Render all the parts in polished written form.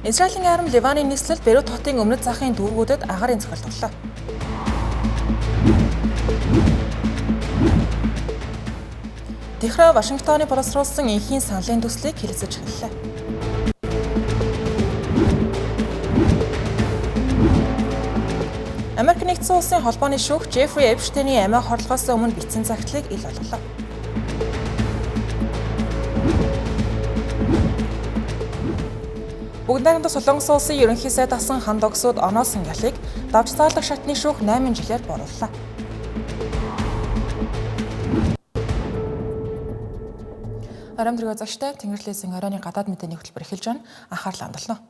Израилийн арми Ливаны нийслэл Бейрут хотын өмнөд захын дүүргүүдэд агаарын цохилтголоо. Техран Вашингтоны боловсруулсан энхийн саналын төслийг хэлэлцэж эхэллээ. Америк нэгдсэн улсын холбооны шүүх Жеффри Эпштейний амиа хорлохоос өмнө бичсэн загтлыг ил болголоо. Бүгд найрамдах Солонгос улсын ерөнхий сайд асан ханд огсууд оноосон ялыг давж заалах шатны шүүх 8 жилээр буурууллаа. Арамдрыг азагштай Тэнгэрлэсийн оройны гадаад мэдээний хөтөлбөр эхэлж байна. Анхаарлаа хандуулна.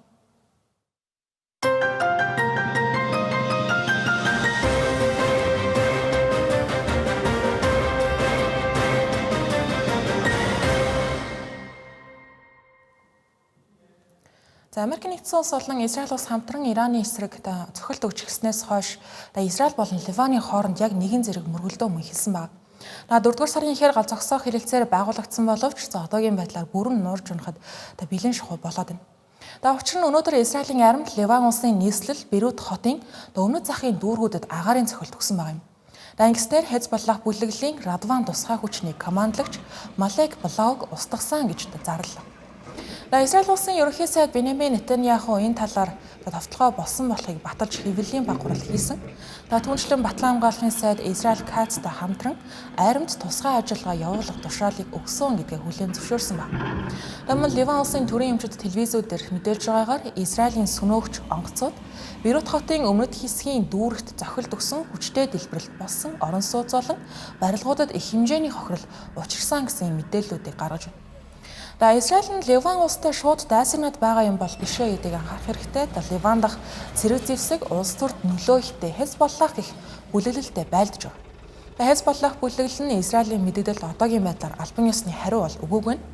За Америк нэгдсэн улс болон Израиль улс хамтран Ираны эсрэг цохилт өгч гиснээс хойш Израиль болон Ливаны хооронд яг нэгэн зэрэг мөргөлдөө мөн хэлсэн баг. 4-р сарын ихэр гал зогсоох хэлэлцээр байгуулагдсан боловч одоогийн байдлаар бүрэн нуурж унахад бэлэн шахуу болоод байна. Учир нь өнөөдөр Израилийн арми Ливан улсын нийслэл Бейрут хотын өмнөд захын дүүргүүдэд агаарын цохилт өгсөн баг юм. Ангиснэр Хезболлах бүлэглэлийн Радван тусгай хүчний командлагч Малек Блауг устгасан гэж зарлаа. Израиль улсын ерөнхий сайд Беньямин Нетаньяху энэ талаар товтлогоо болсон болохыг баталж хэвлэлийн багварал хийсэн. Түүнчлэн Батлан хамгааллын сайд Израиль Кацтай хамтран аримд тусгай ажиллагаа явуулах тушаалыг өгсөн гэдгээ хүлээн зөвшөөрсөн байна. Мөн Ливан улсын төрийн эмчид телевизүүд дээр мэдээлж байгаагаар Израилийн сүнөөгч онгоцууд Бейрут хотын өмнөд хэсгийн дүүрэгт зохилт өгсөн хүчтэй дэлбэрэлт болсон орон сууц болон барилгуудад их хэмжээний хохирол учирсан гэсэн мэдээллүүдийг гаргаж байна. Израиль нь Ливан улстай шууд дайсагнаад байгаа юм бол биш ээ гэдгийг анхаарах хэрэгтэй. Ливан дахь цэрэг зэвсэг улс төрд нөлөө ихтэй Хезболлах гэх бүлэглэлтэй байлдаж байгаа. Хезболлах бүлэглэл нь Израилийн мэдээлэл одоогийн байдлаар албан ёсны хариу бол өгөөгүй нь.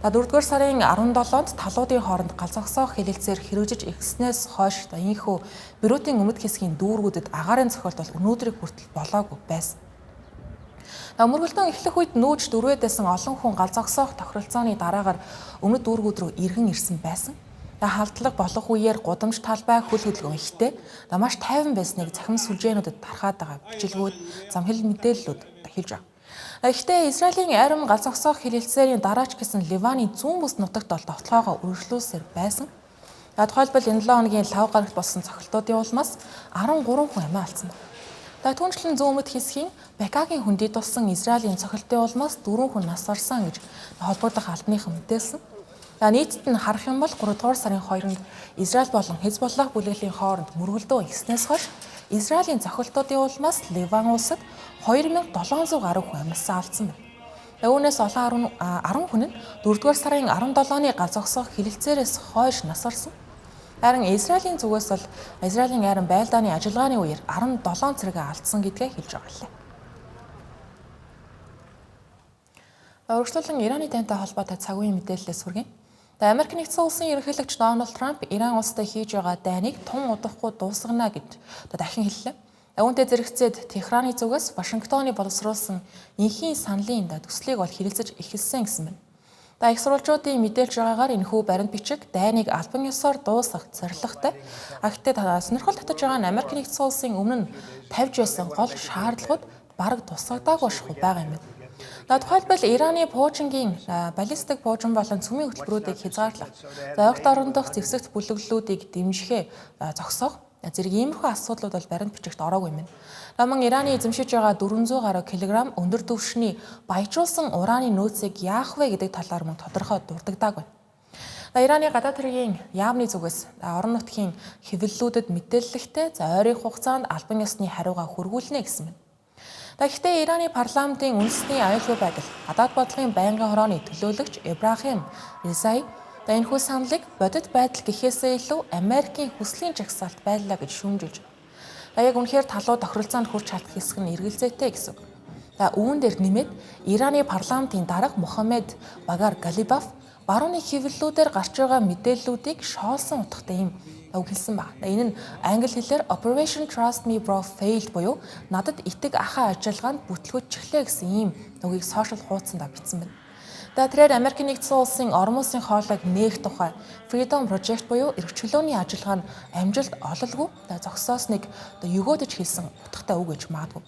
4-р сарын 17-нд талуудын хооронд гал зогсоох хэлэлцээр хэрэгжиж эхэлснээс хойш ийхүү Бейрутын өмнөд хэсгийн дүүргүүдэд агаарын цохилт бол өнөөдрийг хүртэл болоогүй байсан. Мөргөлдөөн эхлэх үед нүүж дөрвөөдсэн олон хүн гал зогсоох тохиролцооны дараагаар өмнөд дүүргүүд рүү иргэн ирсэн байсан. Халдлага болох үеэр гудамж талбай хөл хөдөлгөөн ихтэй маш тайван байсныг цахим сүлжээнүүдэд тархаад байгаа бичлэгүүд замхил мэдээллүүд хэлж байгаа. Гэхдээ Израилийн арми гал зогсоох хэлэлцээрийн дараач гэсэн Ливаны зүүн бүс нутагт бол товтлогоогоо үргэлжлүүлсээр байсан. Тухайлбал энэ 7 хоногийн лав гарагт болсон цохилтуудын улмаас 13 хүн амиа алдсан байна. Түүнчлэн зүүн өмнөд хэсгийн Бекагийн хүндэд тулсан Израилийн цохилтын улмаас 4 хүн нас барсан гэж холбогдох албаныхан мэдээлсэн. Нийтд нь харах юм бол 3-р сарын 2-нд Израиль болон Хезболлах бүлэглэлийн хооронд мөргөлдөө ихснээс хойш Израилийн цохилтуудын улмаас Ливан улсад 2700 гаруй хүн амьссан алдсан байна. Үүнээс олон 10 хүн нь 4-р сарын 17-ны гал зогсоох хэлэлцээрээс хойш нас барсан. Харин Израилийн зүгээс бол Израилийн арми байлдааны ажиллагааны үеэр 17 цэрэг алдсан гэдгээ хэлж байгаа лээ. Өргөжлөлөн Ираны тантай холбоотой цаг үеийн мэдээлэлээс хүргэе. Америк нэгдсэн улсын ерөнхийлөгч Дональд Трамп Иран улстай хийж байгаа дайныг тун удахгүй дуусгана гэж дахин хэллээ. Үүнтэй зэрэгцээд Техраны зүгээс Вашингтоны боловсруулсан энхийн саналын төслийг бол хэлэлцэж эхэлсэн гэсэн байна. Их сурвалжуудын мэдээлж байгаагаар энэхүү баримт бичиг дайныг албан ёсоор дуусгах зорилготой. Гэхдээ сонирхол татаж байгаа нь Америк нэгдсэн улсын өмнө нь тавьж байсан гол шаардлагууд бараг тусгагдаагүй шахуу байгаа юм байна. Тухайлбал Ираны пуужингийн баллистик пуужин болон цөмийн хөтөлбөрүүдийг хязгаарлах, ойролт орон дох зэвсэгт бүлэглэлүүдийг дэмжихээ зогсоох зэрэг иймэрхүү асуудлууд бол баримт бичигт ороогүй юм байна. Мөн Ираны эзэмшиж байгаа 400 гаруй килограмм өндөр түвшний баяжуулсан ураны нөөцийг яах вэ гэдэг талаар мөн тодорхой дурддагдаагүй. Ираны гадаад хэргийн яамны зүгээс орон нутгийн хэвлэлүүдэд мэдээлэлтэй ойрын хугацаанд албан ёсны хариугаа хүргүүлнэ гэсэн байна. Гэхдээ Ираны парламентын үндэсний аюулгүй байдал, гадаад бодлогын байнгын хорооны төлөөлөгч Ибрахим Ризаи энэхүү саналыг бодит байдал гэхээсээ илүү Америкийн хүслийн жагсаалт байлаа гэж шүүмжилж. Яг үнэхээр талууд тохиролцоонд хүрч чадах хэсэг нь эргэлзээтэй гэсэн үг. Үүн дээр нэмээд Ираны парламентын дарга Мухаммед Багар Галибаф барууны хэвлэлүүдээр гарч байгаа мэдээллүүдийг шоолсон утгатай юм өгүүлсэн баг. Энэ нь англи хэлээр Operation Trust Me Bro Failed буюу надад итэг ахаа ажиллагаанд бүтлгүүчглээ гэсэн ийм үгийг сошиал хуудсанд бичсэн байна. Тэрээр Америк нэгдсэн улсын орон улсын хоолойг нээх тухай Freedom Project буюу эрх чөлөөний ажиллагаа нь амжилт ололгүй зогсоосныг өгөөдөж хэлсэн утгатай үг гэж магадгүй.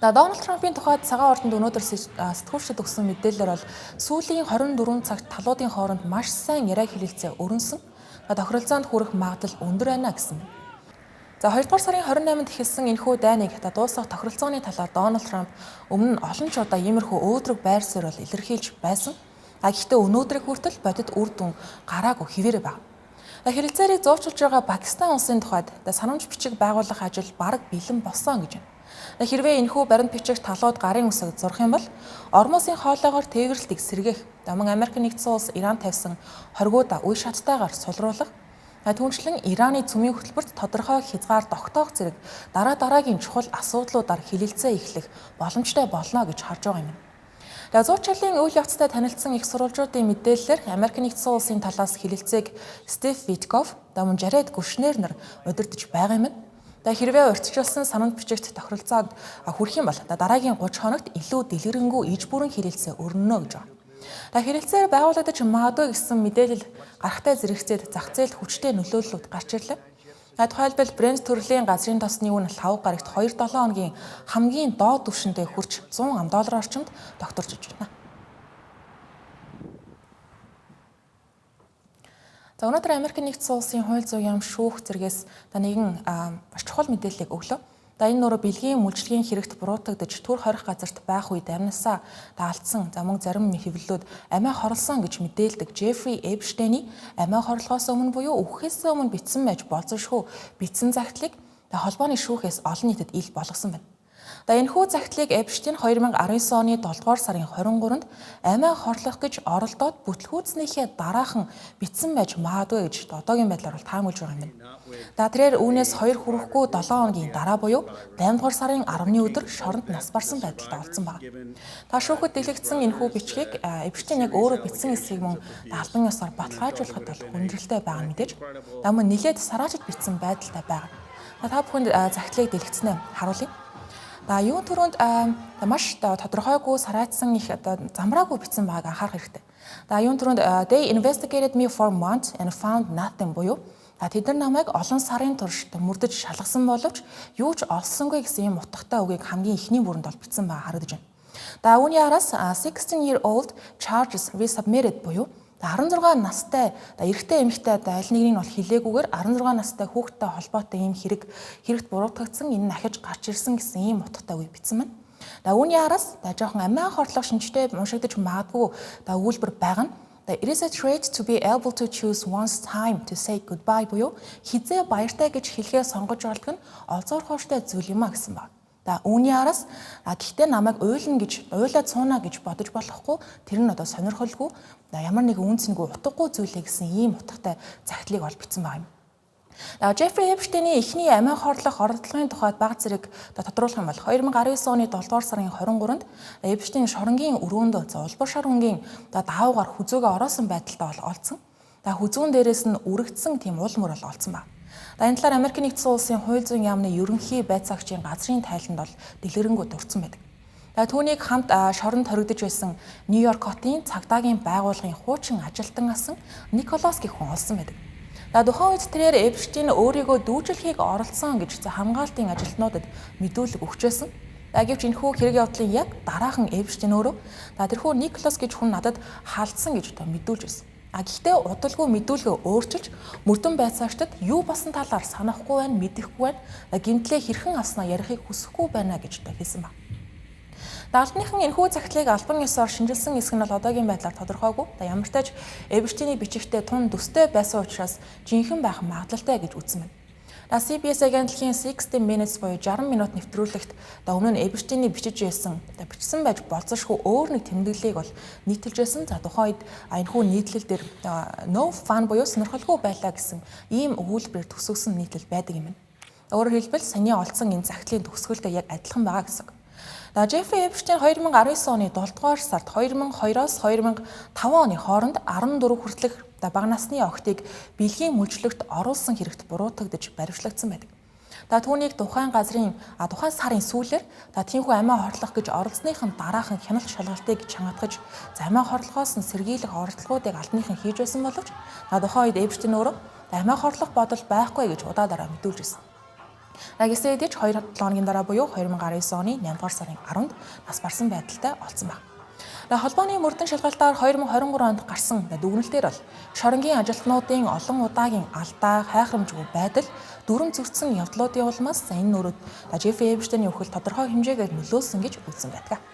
Дональд Трампын тухайд цагаан ордонд өнөөдөр сэтгүүлчдэд өгсөн мэдээлэлээр бол сүүлийн 24 цагт талуудын хооронд маш сайн яриа хэлэлцээ өрнсөн. Тохиролцоонд хүрэх магадлал өндөр байна гэсэн. 2 дугаар сарын 28-нд эхэлсэн энэхүү дайныг дуусгах тохиролцооны талаар Дональд Трамп өмнө нь олон ч удаа иймэрхүү өөдрөг байр суурь илэрхийлж байсан. Гэхдээ өнөөдрийг хүртэл бодит үр дүн гараагүй хэвээрээ байна. Хэлэлцээрийг зурчилж байгаа Пакистан улсын тухайд санамж бичиг байгуулах ажил бараг бэлэн болсон гэж байна. Хэрвээ энэхүү баримт бичиг талууд гарын үсэг зурх юм бол орон улсын хоолойгоор тээвэрлэлтийг сэргээх, мөн Америк нэгдсэн улс Иран тавьсан хоригуудаа үе шаттайгаар сулруулах, түүнчлэн Ираны цөмийн хөтөлбөрт тодорхой хязгаар тогтоох зэрэг дараагийн чухал асуудлуудаар хэлэлцээ эхлэх боломжтой болно гэж харж байгаа юм. Зуучилын үйл явцтай танилцсан их сурвалжуудын мэдээллээр Америк нэгдсэн улсын талаас хэлэлцээг Стив Витков, мөн Жаред Кушнер нар удирдах байгаа юм. Хэрвээ урьдчилсан санамж бичигт тохиролцоод хүрэх юм бол дараагийн 30 хоногт илүү дэлгэрэнгүй иж бүрэн хэлэлцээ өрнөнө гэж байна. Хэлэлцээр байгуулагдаж магадгүй гэсэн мэдээлэл гарахтай зэрэгцээд зах зээлд хүчтэй нөлөөллүүд гарч ирлээ. Тухайлбал Brent төрлийн газрын тосны үн 5 гарагт 2-7 хоногийн хамгийн доод түвшиндээ хүрч $100 орчимд тогтворч иж байна. Өнөөдөр Америк нэгдсэн улсын хууль зүйн яам шүүх зэргээс нэгэн маш чухал мэдээллийг өглөө. Энэ нөрөө бэлгийн мүлжлэгийн хэрэгт буруутагдж түр хорих газарт байх үед амнасаа алдсан мөн зарим хэвлэлүүд амиа хорлсон гэж мэдээлдэг Джеффри Эпштейний амиа хорлохоос өмнө буюу үхэхээс өмнө бичсэн байж болзошгүй бичсэн загтлыг холбооны шүүхээс олон нийтэд ил болгосон байна. Энэхүү загтлыг Эпштейн 2019 оны 7 дугаар сарын 23-нд амиа хорлох гэж оролдоод бүтлгүүцнийхээ дараахан бичсэн байж магадгүй гэж одоогийн байдлаар таамаглаж байгаа юм байна. Тэрээр үүнээс 2 хүрэхгүй 7 хоногийн дараа буюу 8 дугаар сарын 10-ны өдөр шоронд нас барсан байдалтай олдсон байна. Шүүхэд дэлгэцсэн энэхүү бичгийг Эпштейн яг өөрөө бичсэн эсэхийг мөн албан ёсоор баталгаажуулахад бол хүндрэлтэй байгаа мэдээж. Мөн нэлээд сараачж бичсэн байдалтай байгаа. Та бүхэнд загтлыг дэлгэцснээ харуулъя. Юун түрүүнд маш тодорхойгүй сараачсан их замраагүй бичсэн байгааг анхаарах хэрэгтэй. Юун түрүүнд they investigated me for months and found nothing буюу тэд нар намайг олон сарын турш мөрдөж шалгасан боловч юу ч олсонгүй гэсэн юм утгатай үгийг хамгийн ихний бүрэнд бол бичсэн байгаа харагдаж байна. Үүний араас 16-year-old charges resubmitted буюу 16 настай эрэгтэй эмэгтэй аль нэгний нь бол хилээгүйгээр 16 настай хүүхэдтэй холбоотой ийм хэрэгт буруутгагдсан энэ ахиж гарч ирсэн гэсэн ийм утгатай үг бичсэн байна. Үүний араас жоохон амиа хорлох шинжтэй уншигдаж магадгүй өгүүлбэр байгаа нь it is a trait to be able to choose one's time to say goodbye буюу хизээ баяртай гэж хэлхээ сонгож болдог нь олзуурхууштай зүйл юм а гэсэн байна. Үүний араас гэхдээ намайг уйлаад сууна гэж бодож болохгүй тэр нь одоо сонирхолгүй ямар нэг үнцэнгүй утгагүй зүйлээ гэсэн ийм утгатай загтлыг ол бичсэн байгаа юм. Джеффри Эпштейний эхний амиа хорлох оролдлогын тухайд баг зэрэг тодруулах юм бол 2019 оны 7 дугаар сарын 23-нд Эпштейн шоронгийн өрөөнд улбар шар хөнгийн даавуугаар хүзөөгөө ороосон байдалтай олдсон. Хүзүүн дээрээс нь үрэгдсэн тийм уул мөр олдсон байна. Энэ талаар Америк нэгдсэн улсын хууль зүйн яамны ерөнхий байцаагчийн газрын тайланд бол дэлгэрэнгүй дурдсан байдаг. Түүнийг хамт шоронд хоригдож байсан Нью-Йорк хотын цагдаагийн байгууллагын хуучин ажилтан асан Николас гэх хүн олсон байдаг. Тухайн үед тэрээр Эпштейн өөрийгөө дүүжлэхийг оролцсон гэж хамгаалтын ажилтнуудад мэдүүлэг өгчээсэн. Гэвч энэхүү хэрэг явдлын яг дараахан Эпштейн өөрөө тэрхүү Николас гэж хүн надад халдсан гэж мэдүүлж байсан. Гэхдээ удалгүй мэдүүлгээ өөрчилж мөрдөн байцаагчдад юу болсон талаар санахгүй байна, мэдэхгүй байна. Гэмтлээ хэрхэн авснаа ярихыг хүсэхгүй байна гэж хэлсэн байна. Албаныхан энэхүү загтлыг албан ёсоор шинжилсэн хэсэг нь бол одоогийн байдлаар тодорхойгүй. Ямар ч тач Эпштейний бичигтээ тун төстэй байсан учраас жинхэнэ байх магадлалтай гэж үзсэн байна. CBS агентлагийн 60 Minutes буюу 60 минут нэвтрүүлэгт өмнө нь Эпштейний бичиж байсан байж болцсошгүй өөр нэг тэмдэглэлийг бол нийтэлж байсан. Тухайн үед энэхүү нийтлэл дээр no fun буюу сонирхолгүй байлаа гэсэн ийм өгүүлбэрээр төсөөлсөн нийтлэл байдаг юм байна. Өөрөөр хэлбэл саний олдсон энэ загтлын төгсгөлтэй яг адилхан байгаа гэсэн. Джеффри Эпштейн 2019 оны 7 дугаар сард 2002-оос 2005 оны хооронд 14 хүртэлх бага насны охтыг бэлгийн мүлжлэгт оруулсан хэрэгт буруутгагдж баривчлагдсан байдаг. Түүнийг тухайн сарын сүүлээр тийхүү амиа хорлох гэж оролцсныхан дараахан хяналт шалгалтыг чангатгаж амиа хорлохоос нь сэргийлэх оролдлогуудыг албаныхан хийж байсан боловч тухайн үед Эпштейн өөрөө амиа хорлох бодол байхгүй гэж удаа дараа мэдүүлж байсан. Гэсэн хэдий ч 2-7 хоногийн дараа буюу 2019 оны 8-р сарын 10-нд нас барсан байдалтай олцсон байна. Холбооны мөрдөн шалгалтаар 2023 онд гарсан дүгнэлтээр бол шоронгийн ажилтнуудын олон удаагийн алдаа, хайхрамжгүй байдал, дүрм зөрчсөн явдлуудын улмаас энэ нөрөд Жеффри Эпштейний өхөл тодорхой хэмжээгээр нөлөөлсөн гэж үзсэн байдаг.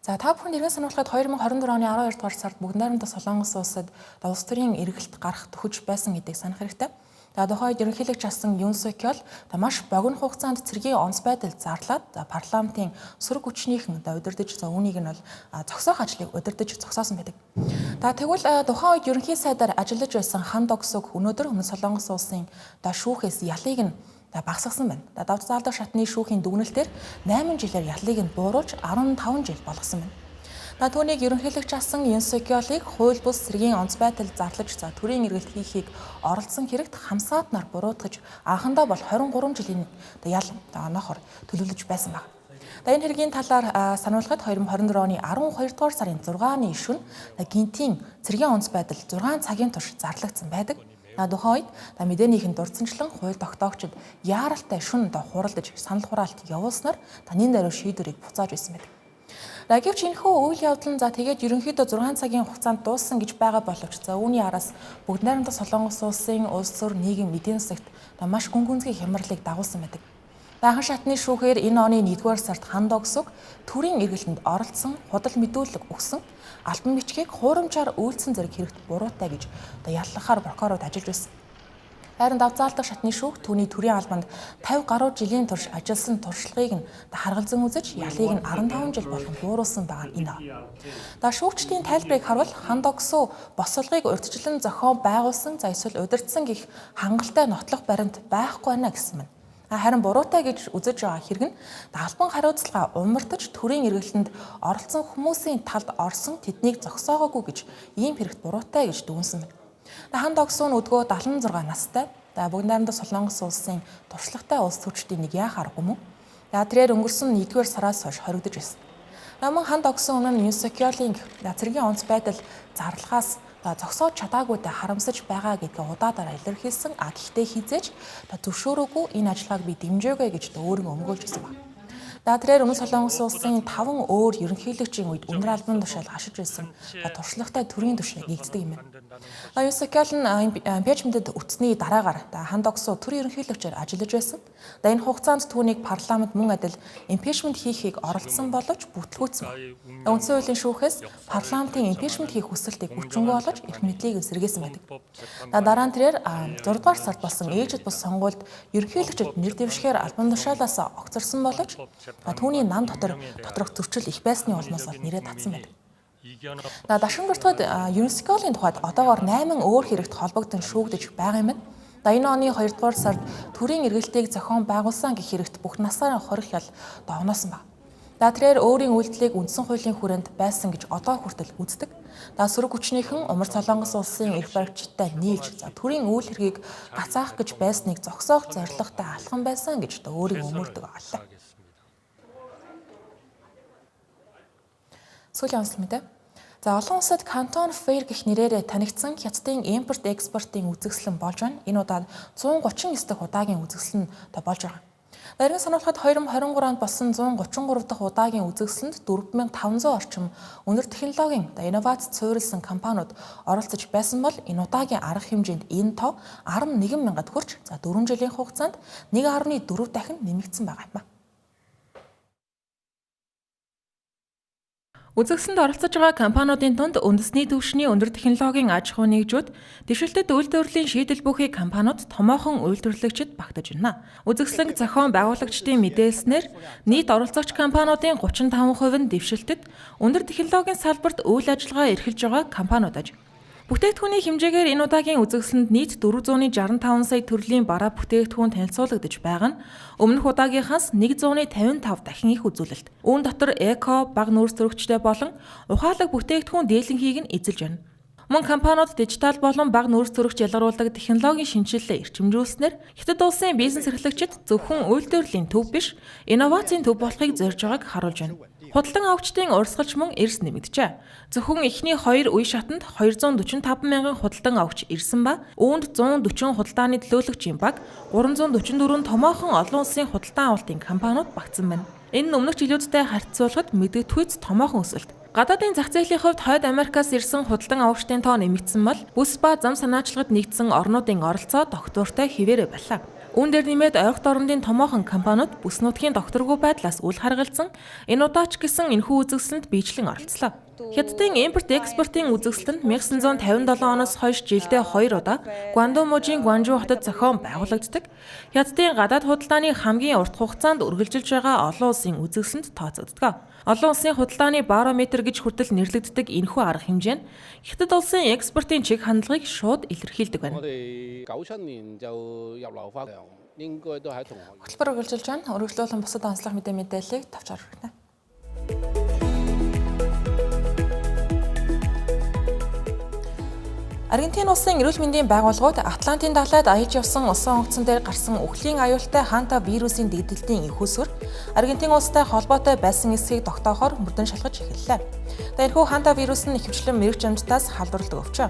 Та бүхэн иргэн сануулгад 2024 оны 12 дугаар сард бүгд найрамдах Солонгос улсад улс төрийн эргэлт гарах төхөж байсан гэдгийг санах хэрэгтэй. Тухайд ерөнхийлөгч асан Юн Сук Ёл маш богино хугацаанд цэргийн онц байдал зарлаад парламентын сөрөг хүчнийхэн удирдах үүнийг нь бол зогсоох ажлыг удирдах зогсоосон байдаг. Тэгвэл тухайн үед ерөнхий сайдаар ажиллаж байсан Хан Док-Сук өнөөдөр Өмнөд Солонгос улсын шүүхээс ялыг нь багасгасан байна. Давж заалдах шатны шүүхийн дүгнэлтээр 8 жилээр ялыг нь бууруулж 15 жил болгосон байна. Түүнийг ерөнхийлөгч асан Юн Сук Ёлыг хууль бус цэргийн онц байдал зарлаж төрийн эргэлт хийхийг оролцсон хэрэгт хамсаатнаар буруутгаж анхандаа бол 23 жилийн ял онохоор төлөвлөж байсан баг. Энэ хэргийн талаар сануулгад 2024 оны 12 дугаар сарын 6-ны шөнө гинтийн цэргийн онц байдал 6 цагийн турш зарлагдсан байдаг. Тухайн үед мэдээнийхэн дурдсанчлан хууль тогтоогчид яаралтай шөнө хуралдаж санал хураалт явуулснаар нин даруй шийдвэрийг буцааж байсан байдаг. Гэвч энэхүү үйл явдал нь тэгээд ерөнхийдөө 6 цагийн хугацаанд дууссан гэж байгаа боловч үүний араас бүгд найрамдах Солонгос улсын улс төр нийгэм эдийн засагт маш гүнзгий хямралыг дагуулсан байдаг. Анхан шатны шүүхээр энэ оны 1-р сард Хан Док-Сук төрийн эргэлтэнд оролцсон худал мэдүүлэг өгсөн албан бичгийг хуурамчаар үйлдсэн зэрэг хэрэгт буруутай гэж яллахаар прокурорд ажиллаж байсан. Харин давзаалдах шатны шүүх түүний төрийн албанд 50 гаруй жилийн турш ажилласан туршлагыг нь харгалзан үзэж ялыг нь 15 жил болгон бууруулсан байгаа энэ. Шүүгчдийн тайлбарыг харвал Хан Док-Су босолгыг урьдчилан зохион байгуулсан эсвэл удирдсан гэх хангалттай нотлох баримт байхгүй байна гэсэн мэн. Харин буруутай гэж үзэж байгаа хэрэг нь албан хариуцлага умартаж төрийн эргэлтэнд оролцсон хүмүүсийн талд орсон тэднийг зогсоогоогүй гэж ийм хэрэгт буруутай гэж дүгнсэн байна. Хан Док-Су өдгөө 76 настай. Бүгд найрамдах Солонгос улсын туршлагатай улс төрчдийн нэг яхаар гүмүн. Тэрээр өнгөрсөн 1-р сараас хойш хоригдож байсан. Мөн Хан Док-Су өмнө Юн Сук Ёлын цэргийн онц байдал зарлахаас зогсоод чадаагүйдээ харамсаж байгаа гэдгээ удаа дараа илэрхийлсэн. Гэхдээ хизээж зөвшөөрөөгүй энэ ажиллагааг би дэмжээгэй гэж өөрийн өмгөөлж байсан байна. Тэрээр Өмнөд Солонгос улсын 5 өөр ерөнхийлөгчийн үед өндөр албан тушаал хашиж байсан туршлагатай төрийн түвшнийг нэгддэг юм байна. Юн Сук Ёл нь импичментэд үтсний дараагаар Хан Док-Су төр ерөнхийлөгчөөр ажиллаж байсан. Энэ хугацаанд түүнийг парламент мөн адил импичмент хийхийг оролдсон боловч бүтлгүүцсэн. Үндсэн хуулийн шүүхээс парламентын импичмент хийх хүсэлтийг хүчингүй болгож эрх мэдлийг сэргээсэн байдаг. Дараа нь тэрээр 6-р сард болсон ээлжид бус сонгуульд ерөнхийлөгчөд нэр дэвшгээр албан тушаалаас огцорсон боловч түүний нам доторх зөрчил их байсны улмаас бол нэрээ татсан байдаг. Дашин бүртгүүд ЮНЕСКО-ийн тухайд одоогоор 8 өөр хэрэгт холбогдсон шүүгдэж байгаа юм байна. Энэ оны 2-р сард төрийн эргэлтийг зохион байгуулсан гэх хэрэгт бүх насаараа хорих ял догноосон байна. Тэрээр өөрийн үйлдэлийг үндсэн хуулийн хүрээнд байсан гэж одоо хүртэл үздэг. Сөрөг хүчнийхэн Умар Солонгос улсын эрх баригчтай нийлж төрийн үйл хэргийг гацаах гэж байсныг зогсоох зорилготой алхам байсан гэж өөрийг өмөрдөг аалаа. Сүүлийн онцлог мэдээ. Олон улсад Кантон Фэйр гэх нэрээр танигдсан хятадын импорт экспортын үзэсгэлэн болж байна. Энэ удаад 139 дахь удаагийн үзэсгэлэн болж байгаа. Иргэн сануулгад 2023 онд болсон 133 дахь удаагийн үзэсгэлэнд 4500 орчим өндөр технологийн инновац суурилсан компаниуд оролцож байсан бол энэ удаагийн арга хэмжээнд энэ тоо 11 мянгад хүрч 4 жилийн хугацаанд 1.4 дахин нэмэгдсэн байгаа юм. Үзэсгэлэнд оролцож байгаа компаниудын дунд үндэсний түвшний өндөр технологийн аж ахуй нэгжүүд, дэвшилтэд үйлдвэрлэлийн шийдэл бүхий компаниуд томоохон үйлдвэрлэгчид багтаж байна. Үзэсгэлэн зохион байгуулагчдын мэдээлснээр нийт оролцогч компаниудын 35% нь дэвшилтэд өндөр технологийн салбарт үйл ажиллагаа эрхэлж байгаа компаниуд аж. Бүтээгдэхүүний хэмжээгээр энэ удаагийн үзэсгэлэнд нийт 465 сая төрлийн бараа бүтээгдэхүүн танилцуулагдаж байгаа нь өмнөх удаагийнхаас 155 дахин их үзүүлэлт. Үүн дотор эко, бага нүүрс төрөгчтэй болон ухаалаг бүтээгдэхүүн дийлэнхийг нь эзэлж байна. Мөн компаниуд дижитал болон бага нүүрс төрөгч ялгаруулдаг технологийн шинжилгээ эрчимжүүлснээр Хятад улсын бизнес эрхлэгчид зөвхөн үйлдвэрлэлийн төв биш, инновацийн төв болохыг зорж байгааг харуулж байна. Худалдан авагчдын урсгалч мөн эрс нэмэгджээ. Зөвхөн эхний 2 үе шатанд 245 мянган худалдан авагч ирсэн ба үүнд 140 худалдааны төлөөлөгчийн баг, 344 томоохон олон улсын худалдан авалтын компаниуд багтсан байна. Энэ нь өмнөх жилүүдтэй харьцуулахад мэдэгдэхүйц томоохон өсөлт. Гадаадын зах зээлийн хувьд Хойд Америкаас ирсэн худалдан авагчдын тоо нэмэгдсэн бол бүс ба зам санаачлагад нэгдсэн орнуудын оролцоо тогтвортой хэвээрээ байлаа. Үүн дээр нэмээд ойролт орондын томоохон компаниуд бүс нутгийн докторгүй байдлаас үл харгалзан энэ удаач гэсэн энэхүү үзэгсэлд биечлэн оролцлоо. Хятадын импорт-экспортын үзэгсэлд нь 1957 оноос хойш жилдээ 2 удаа Гвандоможийн Гванжу хотод зохион байгуулагддаг. Хятадын гадаад худалдааны хамгийн урт хугацаанд үргэлжилж байгаа олон улсын үзэгсэлд тооцогддог. Олон улсын худалдааны барометр гэж хүртэл нэрлэгддэг энэхүү арга хэмжээ нь Хятад улсын экспортын чиг хандлагыг шууд илэрхийлдэг байна. Хөтөлбөр үргэлжилж байна. Өргөжлүүлэн бусад онцлог мэдээллийг тавч харагдана. Аргентин улсын эрүүл мэндийн байгууллагууд Атлантын далайд аяж явсан усан онгоцон дээр гарсан үхлийн аюултай ханта вирусын дэгдэлтийн энхүүсвэр Аргентин улстай холбоотой байсан эсхийг тогтоохоор мөрдөн шалгаж эхэллээ. Энэхүү ханта вирус нь ихэвчлэн мэрэгч амьтдаас халдварладаг өвчөө.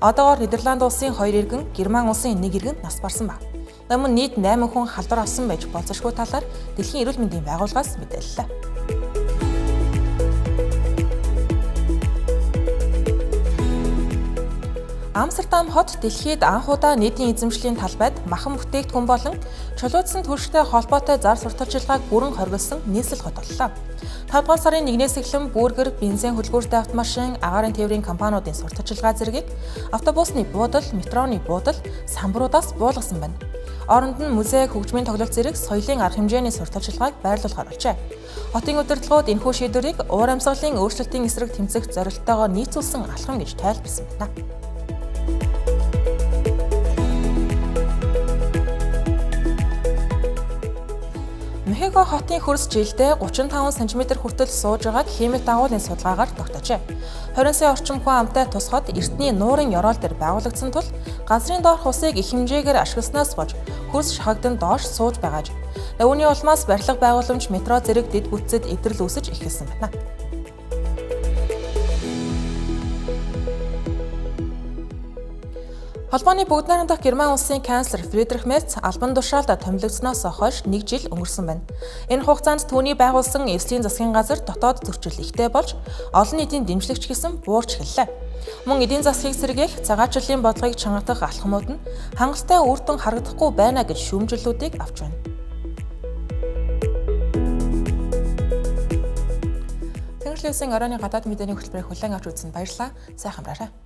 Одоогоор Нидерланд улсын 2 иргэн, Герман улсын 1 иргэн нас барсан байна. Мөн нийт 8 хүн халдвар авсан байж болзошгүй талаар Дэлхийн эрүүл мэндийн байгууллагаас мэдээллээ. Амстердам хот дэлхийд анх удаа нийтийн эзэмшлийн талбайд махан бүтээгдэхүүн болон чулуужсан түлштэй холбоотой зар сурталчилгааг бүрэн хориглосон нийслэл хот боллоо. 5 дугаар сарын 1-ээс эхлэн бүүргэр, бензин хөдөлгөөртэй автомашин, агаарын тээврийн компаниудын сурталчилгаа зэргийг автобусны буудал, метроны буудал, самбаруудаас буулгасан байна. Оронд нь музей, хөгжмийн тоглолт зэрэг соёлын арга хэмжээний сурталчилгааг байрлуулахаар болжээ. Хотын удирдлагууд энэхүү шийдвэрийг уур амьсгалын өөрчлөлтийн эсрэг тэмцэх зорилттойгоор нийцүүлсэн алхам гэж тайлбарласан байна. Мехико хотын хөрс жилдээ 35 см хүртэл сууж байгааг химик дагуулын судалгаагаар тогтоожээ. 20 сая орчим хүн амтай тус хот эртний нуурын ёроол дээр байгуулагдсан тул газрын доорх усыг их хэмжээгээр ашигласнаас болж хөрс шахагдан доош сууж байгааж. Үүний улмаас барилга байгууламж, метро зэрэг дэд бүтцэд эвдрэл үүсэж эхэлсэн байна. Холбооны бүгд найрамдах дахь Герман улсын канцлер Фридрих Мерц албан тушаалд томилогдсноос хойш 1 жил өнгөрсөн байна. Энэ хугацаанд түүний байгуулсан эслийн засгийн газар дотоод зөрчил ихтэй болж олон нийтийн дэмжлэгч гэсэн буурч эхэллээ. Мөн эдийн засгийг сэргээх, цагаачлалын бодлогыг чангатах алхмууд нь хангалттай үр дүн харагдахгүй байна гэж шүүмжлэлүүдийг авч байна. Тэнгэрлэгсийн оройн гадаад мэдээний хөтөлбөрийг хүлээн авч үзсэнд баярлалаа. Сайхан амраарай.